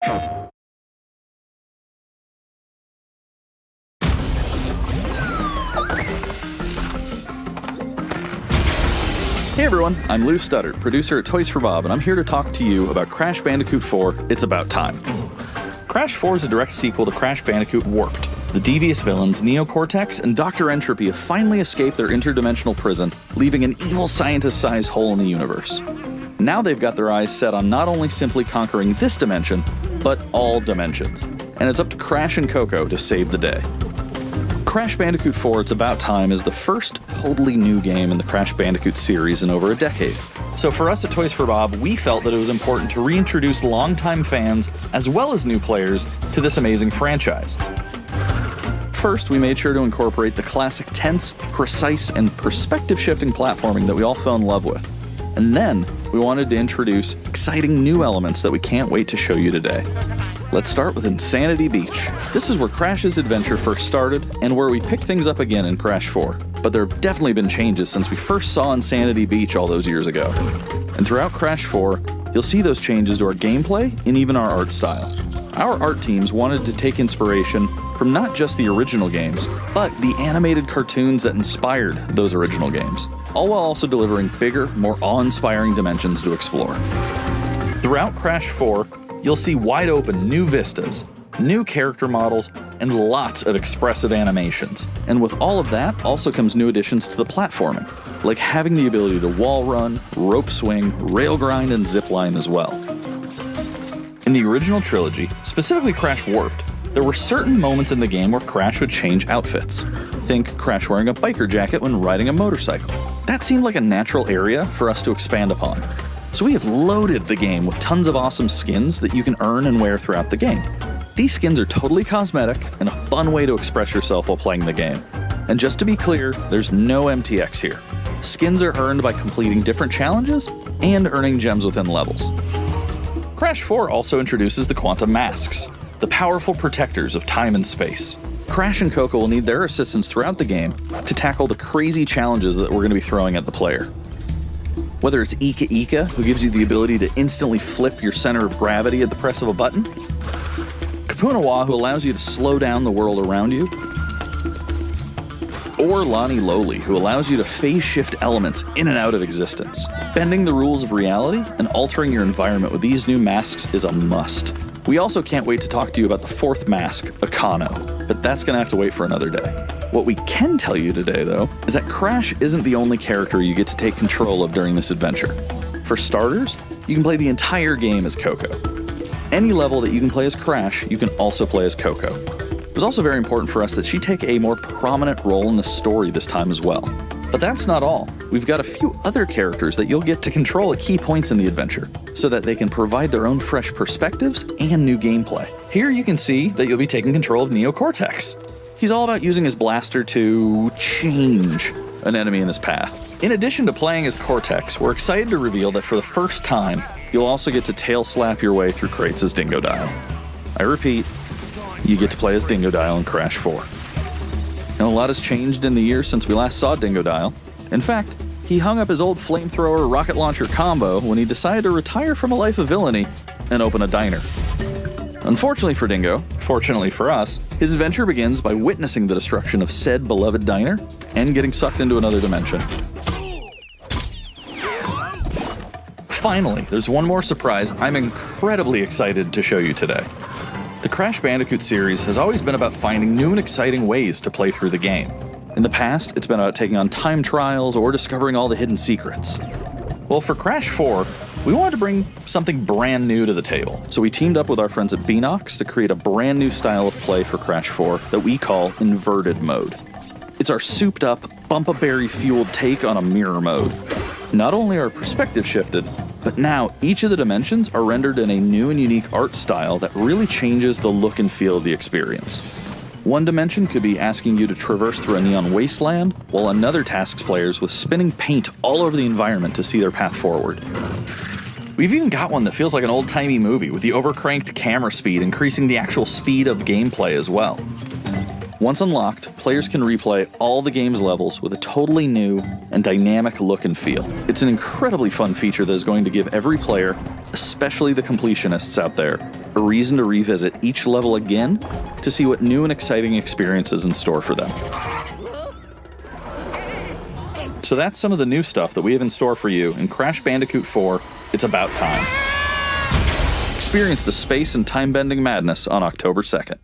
Hey everyone, I'm Lou Studdard, producer at Toys for Bob, and I'm here to talk to you about Crash Bandicoot 4, It's About Time. Crash 4 is a direct sequel to Crash Bandicoot Warped. The devious villains, Neo Cortex and Dr. Entropy, have finally escaped their interdimensional prison, leaving an evil scientist-sized hole in the universe. Now they've got their eyes set on not only simply conquering this dimension, but all dimensions. And it's up to Crash and Coco to save the day. Crash Bandicoot 4 It's About Time is the first totally new game in the Crash Bandicoot series in over a decade. So for us at Toys for Bob, we felt that it was important to reintroduce longtime fans, as well as new players, to this amazing franchise. First, we made sure to incorporate the classic tense, precise, and perspective-shifting platforming that we all fell in love with. And then, we wanted to introduce exciting new elements that we can't wait to show you today. Let's start with Insanity Beach. This is where Crash's adventure first started, and where we picked things up again in Crash 4. But there have definitely been changes since we first saw Insanity Beach all those years ago. And throughout Crash 4, you'll see those changes to our gameplay and even our art style. Our art teams wanted to take inspiration from not just the original games, but the animated cartoons that inspired those original games, all while also delivering bigger, more awe-inspiring dimensions to explore. Throughout Crash 4, you'll see wide-open new vistas, new character models, and lots of expressive animations. And with all of that also comes new additions to the platforming, like having the ability to wall run, rope swing, rail grind, and zipline as well. In the original trilogy, specifically Crash Warped, there were certain moments in the game where Crash would change outfits. Think Crash wearing a biker jacket when riding a motorcycle. That seemed like a natural area for us to expand upon. So we have loaded the game with tons of awesome skins that you can earn and wear throughout the game. These skins are totally cosmetic and a fun way to express yourself while playing the game. And just to be clear, there's no MTX here. Skins are earned by completing different challenges and earning gems within levels. Crash 4 also introduces the Quantum Masks, the powerful protectors of time and space. Crash and Coco will need their assistance throughout the game to tackle the crazy challenges that we're going to be throwing at the player. Whether it's Ika Ika, who gives you the ability to instantly flip your center of gravity at the press of a button, Kapunawa, who allows you to slow down the world around you, or Lani Loli, who allows you to phase shift elements in and out of existence. Bending the rules of reality and altering your environment with these new masks is a must. We also can't wait to talk to you about the fourth mask, Akano, but that's gonna have to wait for another day. What we can tell you today, though, is that Crash isn't the only character you get to take control of during this adventure. For starters, you can play the entire game as Coco. Any level that you can play as Crash, you can also play as Coco. It was also very important for us that she take a more prominent role in the story this time as well. But that's not all. We've got a few other characters that you'll get to control at key points in the adventure, so that they can provide their own fresh perspectives and new gameplay. Here you can see that you'll be taking control of Neo Cortex. He's all about using his blaster to change an enemy in his path. In addition to playing as Cortex, we're excited to reveal that for the first time, you'll also get to tail slap your way through crates as Dingodile. I repeat, you get to play as Dingodile in Crash 4. And a lot has changed in the years since we last saw Dingodile. In fact, he hung up his old flamethrower rocket launcher combo when he decided to retire from a life of villainy and open a diner. Unfortunately for Dingo, fortunately for us, his adventure begins by witnessing the destruction of said beloved diner and getting sucked into another dimension. Finally, there's one more surprise I'm incredibly excited to show you today. The Crash Bandicoot series has always been about finding new and exciting ways to play through the game. In the past, it's been about taking on time trials or discovering all the hidden secrets. Well, for Crash 4, we wanted to bring something brand new to the table, so we teamed up with our friends at Beanox to create a brand new style of play for Crash 4 that we call Inverted Mode. It's our souped-up, bumpa-berry-fueled take on a mirror mode. Not only are perspective shifted, but now each of the dimensions are rendered in a new and unique art style that really changes the look and feel of the experience. One dimension could be asking you to traverse through a neon wasteland, while another tasks players with spinning paint all over the environment to see their path forward. We've even got one that feels like an old-timey movie, with the overcranked camera speed increasing the actual speed of gameplay as well. Once unlocked, players can replay all the game's levels with a totally new and dynamic look and feel. It's an incredibly fun feature that is going to give every player, especially the completionists out there, a reason to revisit each level again to see what new and exciting experiences in store for them. So that's some of the new stuff that we have in store for you in Crash Bandicoot 4, It's About Time. Experience the space and time-bending madness on October 2nd.